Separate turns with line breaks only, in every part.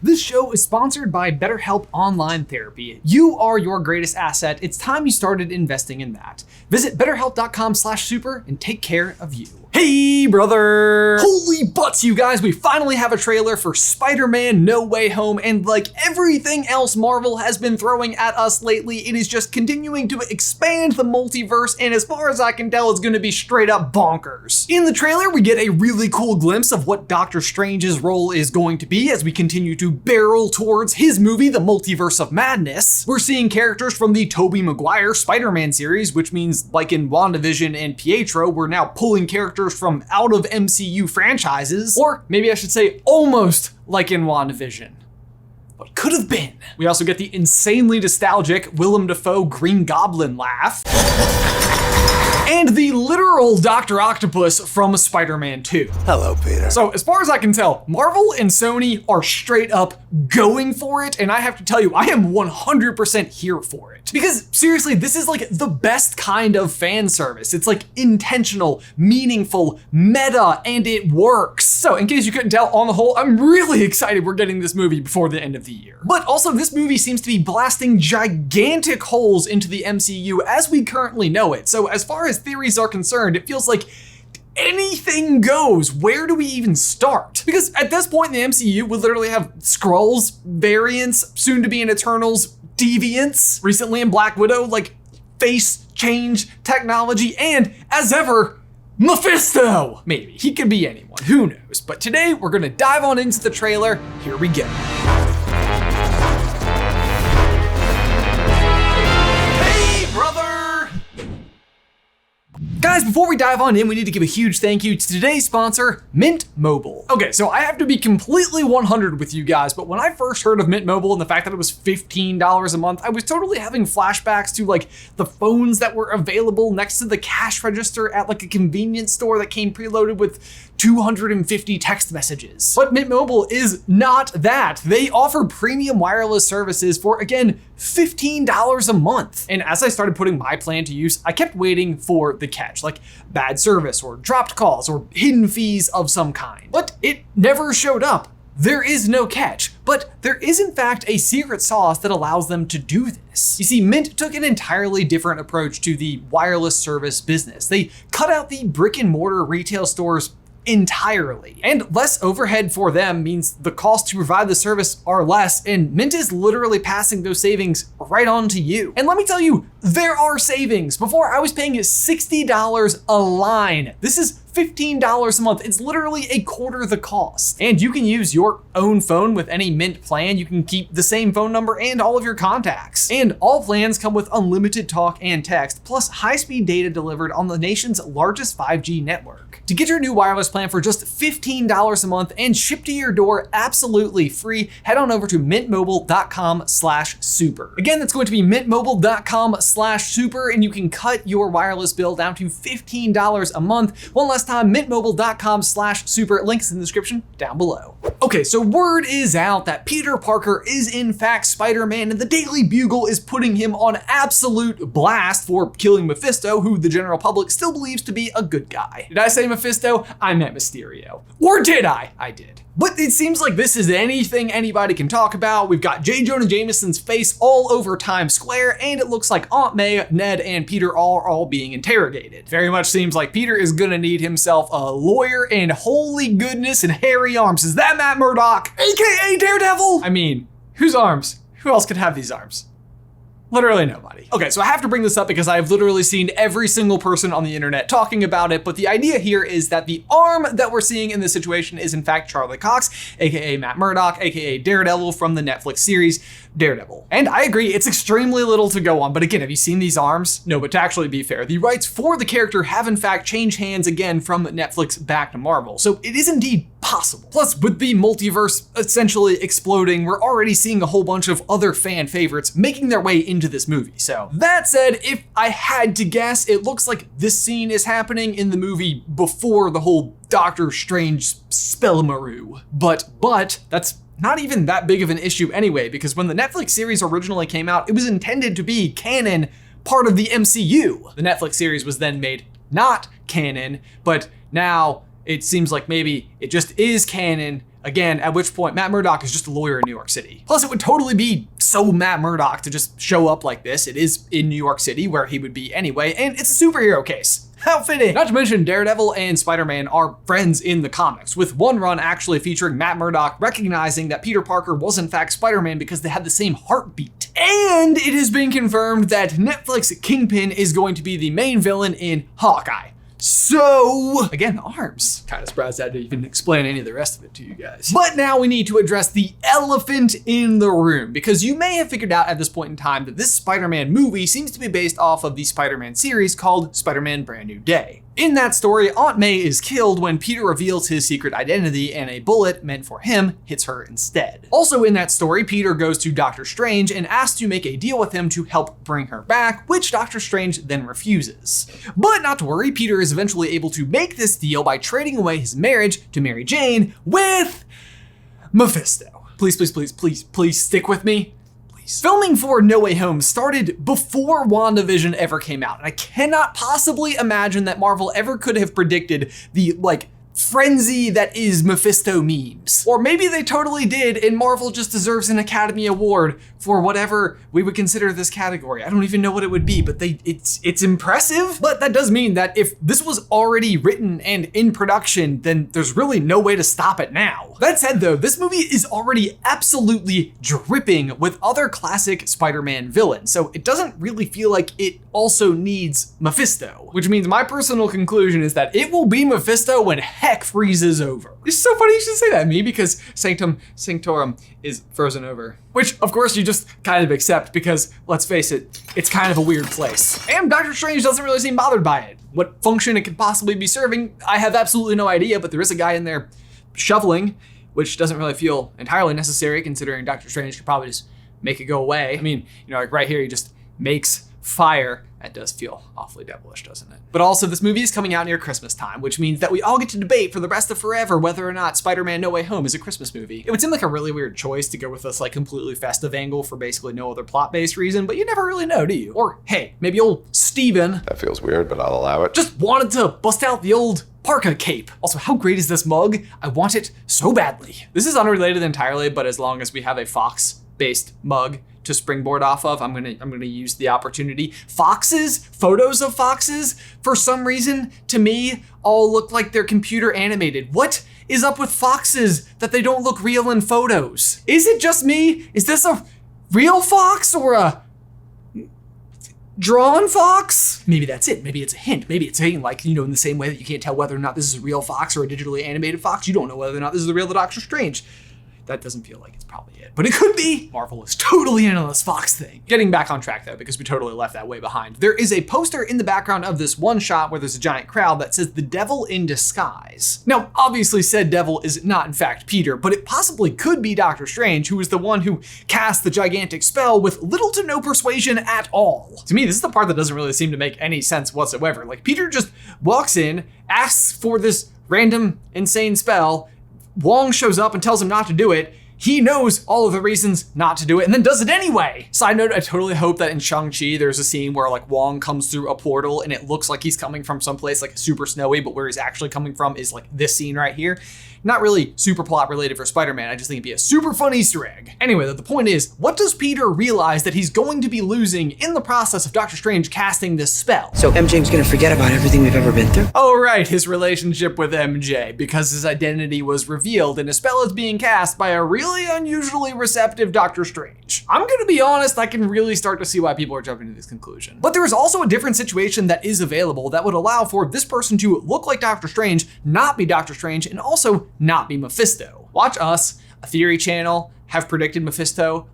This show is sponsored by BetterHelp Online Therapy. You are your greatest asset. It's time you started investing in that. Visit betterhelp.com/super and take care of you. Hey, brother! Holy butts, you guys, we finally have a trailer for Spider-Man No Way Home, and like everything else Marvel has been throwing at us lately, it is just continuing to expand the multiverse, and as far as I can tell, it's gonna be straight up bonkers. In the trailer, we get a really cool glimpse of what Doctor Strange's role is going to be as we continue to barrel towards his movie, The Multiverse of Madness. We're seeing characters from the Tobey Maguire Spider-Man series, which means like in WandaVision and Pietro, we're now pulling characters from out of MCU franchises, or maybe I should say almost like in WandaVision. What could have been. We also get the insanely nostalgic Willem Dafoe Green Goblin laugh. And the literal Dr. Octopus from Spider-Man 2.
Hello, Peter.
So as far as I can tell, Marvel and Sony are straight up going for it, and I have to tell you, I am 100% here for it. Because seriously, this is like the best kind of fan service. It's like intentional, meaningful, meta, and it works. So in case you couldn't tell, on the whole, I'm really excited we're getting this movie before the end of the year. But also, this movie seems to be blasting gigantic holes into the MCU as we currently know it. So as far as theories are concerned, it feels like anything goes. Where do we even start? Because at this point in the MCU, we literally have Skrulls, variants, soon to be in Eternals, deviants, recently in Black Widow, like face change technology, and as ever, Mephisto. Maybe, he could be anyone, who knows? But today we're gonna dive on into the trailer. Here we go. Guys, before we dive on in, we need to give a huge thank you to today's sponsor, Mint Mobile. Okay, so I have to be completely 100 with you guys, but when I first heard of Mint Mobile and the fact that it was $15 a month, I was totally having flashbacks to like the phones that were available next to the cash register at like a convenience store that came preloaded with 250 text messages. But Mint Mobile is not that. They offer premium wireless services for, again, $15 a month. And as I started putting my plan to use, I kept waiting for the catch, like bad service or dropped calls or hidden fees of some kind. But it never showed up. There is no catch, but there is in fact a secret sauce that allows them to do this. You see, Mint took an entirely different approach to the wireless service business. They cut out the brick and mortar retail stores entirely. And less overhead for them means the cost to provide the service are less, and Mint is literally passing those savings right on to you. And let me tell you, there are savings. Before, I was paying $60 a line. This is $15 a month. It's literally a quarter the cost. And you can use your own phone with any Mint plan. You can keep the same phone number and all of your contacts. And all plans come with unlimited talk and text, plus high-speed data delivered on the nation's largest 5G network. To get your new wireless plan for just $15 a month and shipped to your door absolutely free, head on over to mintmobile.com/super. Again, that's going to be mintmobile.com/super, and you can cut your wireless bill down to $15 a month. One last time, mintmobile.com/super. Links in the description down below. Okay, so word is out that Peter Parker is in fact Spider-Man, and the Daily Bugle is putting him on absolute blast for killing Mephisto, who the general public still believes to be a good guy. Did I say Mephisto? I meant Mysterio. Or did I? I did. But it seems like this is anything anybody can talk about. We've got J. Jonah Jameson's face all over Times Square, and it looks like Aunt May, Ned, and Peter are all being interrogated. Very much seems like Peter is gonna need himself a lawyer, and holy goodness and hairy arms. Is that Matt Murdock, AKA Daredevil? I mean, whose arms? Who else could have these arms? Literally nobody. Okay, so I have to bring this up because I've literally seen every single person on the internet talking about it, but the idea here is that the arm that we're seeing in this situation is in fact Charlie Cox, aka Matt Murdock, aka Daredevil from the Netflix series Daredevil. And I agree, it's extremely little to go on, but again, have you seen these arms? No, but to actually be fair, the rights for the character have in fact changed hands again from Netflix back to Marvel, so it is indeed possible. Plus, with the multiverse essentially exploding, we're already seeing a whole bunch of other fan favorites making their way into this movie. So that said, if I had to guess, it looks like this scene is happening in the movie before the whole Doctor Strange spellmaroo. But that's not even that big of an issue anyway, because when the Netflix series originally came out, it was intended to be canon, part of the MCU. The Netflix series was then made not canon, but now it seems like maybe it just is canon Again, at which point Matt Murdock is just a lawyer in New York City. Plus, it would totally be so Matt Murdock to just show up like this. It is in New York City, where he would be anyway, and it's a superhero case. How fitting! Not to mention, Daredevil and Spider-Man are friends in the comics, with one run actually featuring Matt Murdock recognizing that Peter Parker was in fact Spider-Man because they had the same heartbeat. And it has been confirmed that Netflix Kingpin is going to be the main villain in Hawkeye. So, again, arms. Kind of surprised I had to even explain any of the rest of it to you guys. But now we need to address the elephant in the room, because you may have figured out at this point in time that this Spider-Man movie seems to be based off of the Spider-Man series called Spider-Man Brand New Day. In that story, Aunt May is killed when Peter reveals his secret identity and a bullet meant for him hits her instead. Also in that story, Peter goes to Doctor Strange and asks to make a deal with him to help bring her back, which Doctor Strange then refuses. But not to worry, Peter is eventually able to make this deal by trading away his marriage to Mary Jane with Mephisto. Please, please, please, please, please stick with me. Filming for No Way Home started before WandaVision ever came out, and I cannot possibly imagine that Marvel ever could have predicted the, frenzy that is Mephisto memes. Or maybe they totally did, and Marvel just deserves an Academy Award for whatever we would consider this category. I don't even know what it would be, but it's impressive. But that does mean that if this was already written and in production, then there's really no way to stop it now. That said though, this movie is already absolutely dripping with other classic Spider-Man villains, so it doesn't really feel like it also needs Mephisto. Which means my personal conclusion is that it will be Mephisto when heck freezes over. It's so funny you should say that, me, because Sanctum Sanctorum is frozen over. Which, of course, you just kind of accept because, let's face it, it's kind of a weird place. And Doctor Strange doesn't really seem bothered by it. What function it could possibly be serving, I have absolutely no idea, but there is a guy in there shoveling, which doesn't really feel entirely necessary considering Doctor Strange could probably just make it go away. I mean, right here, he just makes fire. That does feel awfully devilish, doesn't it? But also, this movie is coming out near Christmas time, which means that we all get to debate for the rest of forever whether or not Spider-Man No Way Home is a Christmas movie. It would seem like a really weird choice to go with this completely festive angle for basically no other plot-based reason, but you never really know, do you? Or hey, maybe old Steven,
that feels weird, but I'll allow it,
just wanted to bust out the old parka cape. Also, how great is this mug? I want it so badly. This is unrelated entirely, but as long as we have a Fox-based mug to springboard off of, I'm gonna use the opportunity. Photos of foxes, for some reason, to me, all look like they're computer animated. What is up with foxes that they don't look real in photos? Is it just me? Is this a real fox or a drawn fox? Maybe that's it. Maybe it's a hint. Maybe it's saying in the same way that you can't tell whether or not this is a real fox or a digitally animated fox, you don't know whether or not this is the real Doctor Strange. That doesn't feel like it's probably it, but it could be. Marvel is totally in on this Fox thing. Getting back on track though, because we totally left that way behind. There is a poster in the background of this one shot where there's a giant crowd that says the devil in disguise. Now, obviously said devil is not in fact Peter, but it possibly could be Doctor Strange, who is the one who cast the gigantic spell with little to no persuasion at all. To me, this is the part that doesn't really seem to make any sense whatsoever. Peter just walks in, asks for this random insane spell, Wong shows up and tells him not to do it. He knows all of the reasons not to do it and then does it anyway. Side note, I totally hope that in Shang-Chi, there's a scene where Wong comes through a portal and it looks like he's coming from someplace super snowy, but where he's actually coming from is this scene right here. Not really super plot related for Spider-Man, I just think it'd be a super fun Easter egg. Anyway, the point is, what does Peter realize that he's going to be losing in the process of Doctor Strange casting this spell?
So MJ's gonna forget about everything we've ever been through?
Oh right, his relationship with MJ, because his identity was revealed and a spell is being cast by a really unusually receptive Doctor Strange. I'm gonna be honest, I can really start to see why people are jumping to this conclusion. But there is also a different situation that is available that would allow for this person to look like Doctor Strange, not be Doctor Strange, and also not be Mephisto. Watch us, a theory channel, have predicted Mephisto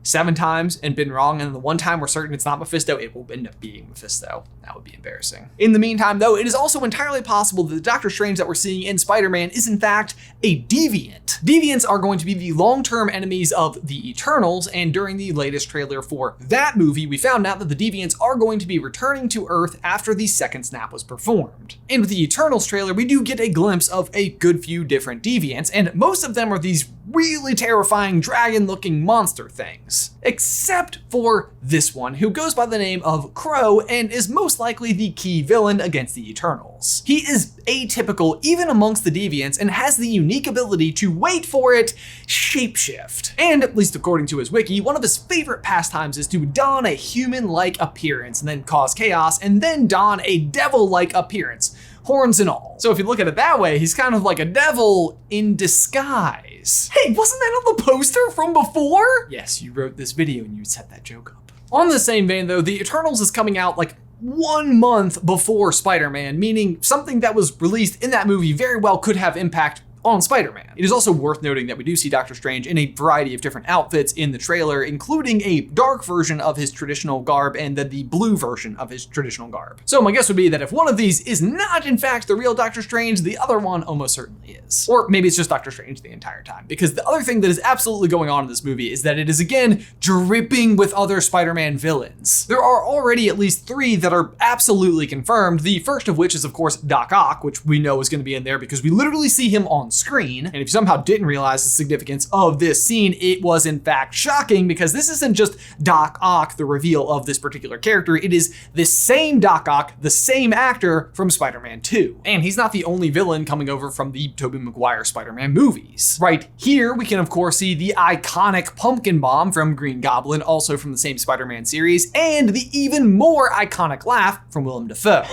7 times and been wrong, and the one time we're certain it's not Mephisto, it will end up being Mephisto. That would be embarrassing. In the meantime, though, it is also entirely possible that the Doctor Strange that we're seeing in Spider-Man is in fact a deviant. Deviants are going to be the long-term enemies of the Eternals, and during the latest trailer for that movie, we found out that the deviants are going to be returning to Earth after the second snap was performed. And with the Eternals trailer, we do get a glimpse of a good few different deviants, and most of them are these really terrifying dragon-looking monster things. things. Except for this one, who goes by the name of Crow and is most likely the key villain against the Eternals. He is atypical even amongst the deviants and has the unique ability to, wait for it, shapeshift. And at least according to his wiki, one of his favorite pastimes is to don a human-like appearance and then cause chaos, and then don a devil-like appearance, horns and all. So if you look at it that way, he's kind of like a devil in disguise. Hey, wasn't that on the poster from before? Yes, you wrote this video and you set that joke up. On the same vein though, the Eternals is coming out like 1 month before Spider-Man, meaning something that was released in that movie very well could have impact on Spider-Man. It is also worth noting that we do see Doctor Strange in a variety of different outfits in the trailer, including a dark version of his traditional garb and then the blue version of his traditional garb. So my guess would be that if one of these is not in fact the real Doctor Strange, the other one almost certainly is. Or maybe it's just Doctor Strange the entire time, because the other thing that is absolutely going on in this movie is that it is again dripping with other Spider-Man villains. There are already at least 3 that are absolutely confirmed, the first of which is of course Doc Ock, which we know is going to be in there because we literally see him on screen. And if you somehow didn't realize the significance of this scene, it was in fact shocking, because this isn't just Doc Ock, the reveal of this particular character. It is the same Doc Ock, the same actor from Spider-Man 2. And he's not the only villain coming over from the Tobey Maguire Spider-Man movies. Right here, we can of course see the iconic pumpkin bomb from Green Goblin, also from the same Spider-Man series, and the even more iconic laugh from Willem Dafoe.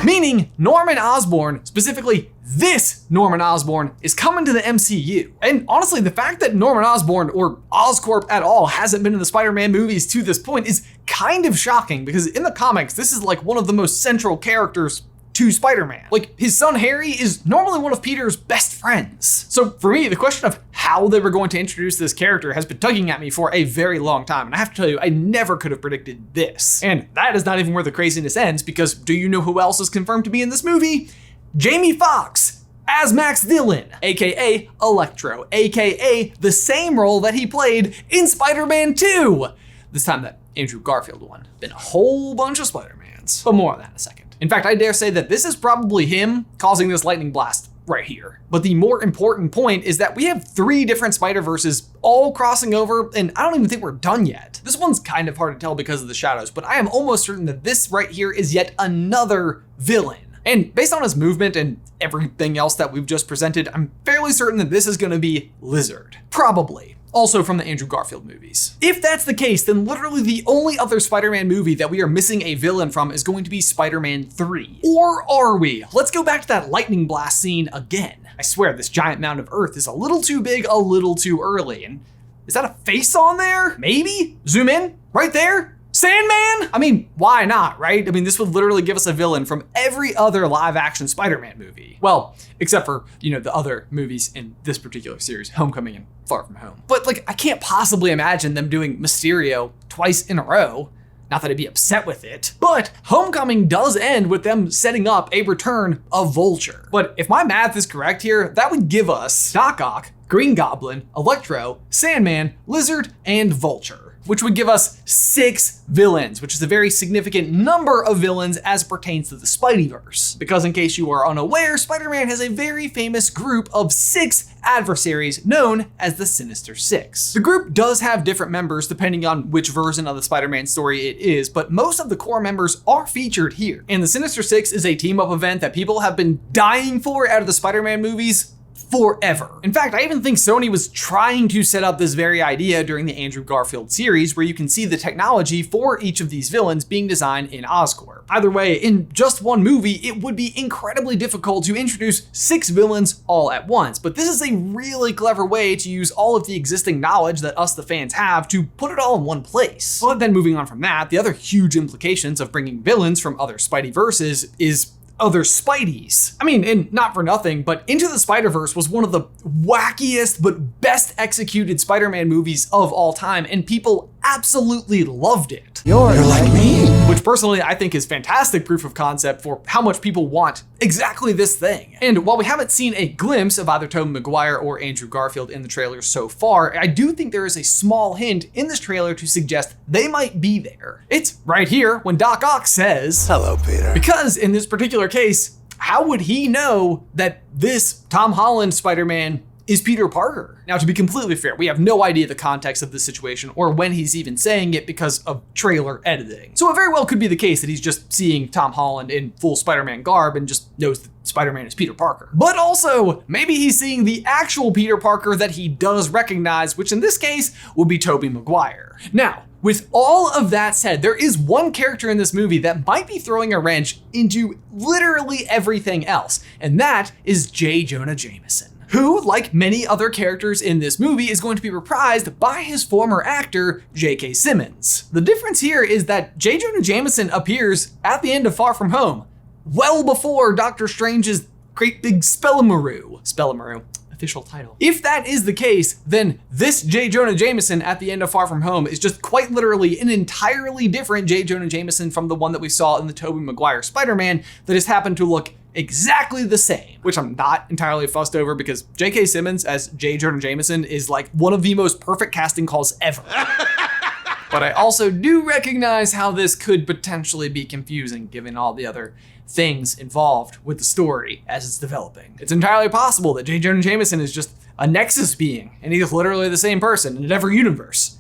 Meaning Norman Osborn, specifically this Norman Osborn, is coming to the MCU. And honestly, the fact that Norman Osborn, or Oscorp at all, hasn't been in the Spider-Man movies to this point is kind of shocking, because in the comics, this is like one of the most central characters to Spider-Man. Like, his son Harry is normally one of Peter's best friends. So for me, the question of how they were going to introduce this character has been tugging at me for a very long time. And I have to tell you, I never could have predicted this. And that is not even where the craziness ends, because do you know who else is confirmed to be in this movie? Jamie Foxx as Max Dillon, aka Electro, aka the same role that he played in Spider-Man 2. This time that Andrew Garfield one. Been a whole bunch of Spider-Mans, but more on that in a second. In fact, I dare say that this is probably him causing this lightning blast right here. But the more important point is that we have 3 different Spider-Verses all crossing over, and I don't even think we're done yet. This one's kind of hard to tell because of the shadows, but I am almost certain that this right here is yet another villain. And based on his movement and everything else that we've just presented, I'm fairly certain that this is gonna be Lizard. Probably. Also from the Andrew Garfield movies. If that's the case, then literally the only other Spider-Man movie that we are missing a villain from is going to be Spider-Man 3. Or are we? Let's go back to that lightning blast scene again. I swear this giant mound of earth is a little too big, a little too early. And is that a face on there? Maybe? Zoom in, right there? Sandman? I mean, why not, right? I mean, this would literally give us a villain from every other live action Spider-Man movie. Well, except for, the other movies in this particular series, Homecoming and Far From Home. But like, I can't possibly imagine them doing Mysterio twice in a row. Not that I'd be upset with it, but Homecoming does end with them setting up a return of Vulture. But if my math is correct here, that would give us Doc Ock, Green Goblin, Electro, Sandman, Lizard, and Vulture, which would give us 6 villains, which is a very significant number of villains as it pertains to the Spideyverse. Because in case you are unaware, Spider-Man has a very famous group of 6 adversaries known as the Sinister Six. The group does have different members depending on which version of the Spider-Man story it is, but most of the core members are featured here. And the Sinister Six is a team-up event that people have been dying for out of the Spider-Man movies forever. In fact, I even think Sony was trying to set up this very idea during the Andrew Garfield series, where you can see the technology for each of these villains being designed in Oscorp. Either way, in just one movie, it would be incredibly difficult to introduce 6 villains all at once, but this is a really clever way to use all of the existing knowledge that us, the fans, have to put it all in one place. But then moving on from that, the other huge implications of bringing villains from other Spideyverses is other Spideys. I mean, and not for nothing, but Into the Spider-Verse was one of the wackiest but best executed Spider-Man movies of all time, and people absolutely loved it.
You're like me.
Which personally I think is fantastic proof of concept for how much people want exactly this thing. And while we haven't seen a glimpse of either Tobey Maguire or Andrew Garfield in the trailer so far, I do think there is a small hint in this trailer to suggest they might be there. It's right here when Doc Ock says, "Hello, Peter." Because in this particular case, how would he know that this Tom Holland Spider-Man is Peter Parker. Now, to be completely fair, we have no idea the context of this situation or when he's even saying it because of trailer editing. So it very well could be the case that he's just seeing Tom Holland in full Spider-Man garb and just knows that Spider-Man is Peter Parker. But also, maybe he's seeing the actual Peter Parker that he does recognize, which in this case would be Tobey Maguire. Now, with all of that said, there is one character in this movie that might be throwing a wrench into literally everything else, and that is J. Jonah Jameson, who, like many other characters in this movie, is going to be reprised by his former actor, J.K. Simmons. The difference here is that J. Jonah Jameson appears at the end of Far From Home, well before Doctor Strange's great big Spellimaroo. Official title. If that is the case, then this J. Jonah Jameson at the end of Far From Home is just quite literally an entirely different J. Jonah Jameson from the one that we saw in the Tobey Maguire Spider-Man that just happened to look exactly the same, which I'm not entirely fussed over because J.K. Simmons as J. Jonah Jameson is like one of the most perfect casting calls ever. But I also do recognize how this could potentially be confusing given all the other things involved with the story as it's developing. It's entirely possible that J. Jonah Jameson is just a Nexus being and he's literally the same person in every universe.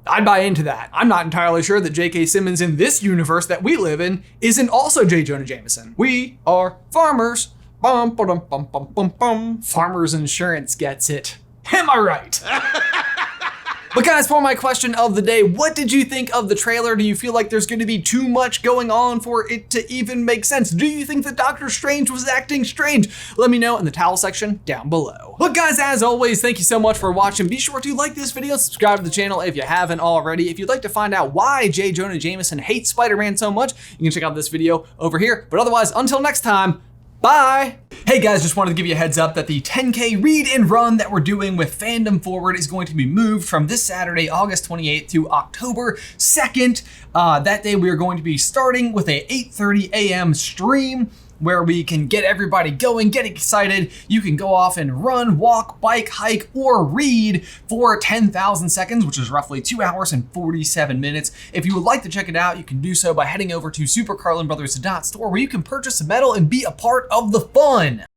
I'd buy into that. I'm not entirely sure that J.K. Simmons in this universe that we live in isn't also J. Jonah Jameson. We are farmers. Bum, ba-dum, bum, bum, bum, bum. Farmers Insurance gets it. Am I right? But guys, for my question of the day, what did you think of the trailer? Do you feel like there's going to be too much going on for it to even make sense? Do you think that Doctor Strange was acting strange? Let me know in the towel section down below. But guys, as always, thank you so much for watching. Be sure to like this video, subscribe to the channel if you haven't already. If you'd like to find out why J. Jonah Jameson hates Spider-Man so much, you can check out this video over here. But otherwise, until next time, bye. Hey guys, just wanted to give you a heads up that the 10K read and run that we're doing with Fandom Forward is going to be moved from this Saturday, August 28th to October 2nd. That day we are going to be starting with a 8:30 a.m. stream where we can get everybody going, get excited. You can go off and run, walk, bike, hike, or read for 10,000 seconds, which is roughly 2 hours and 47 minutes. If you would like to check it out, you can do so by heading over to SuperCarlinBrothers.store where you can purchase a medal and be a part of the fun.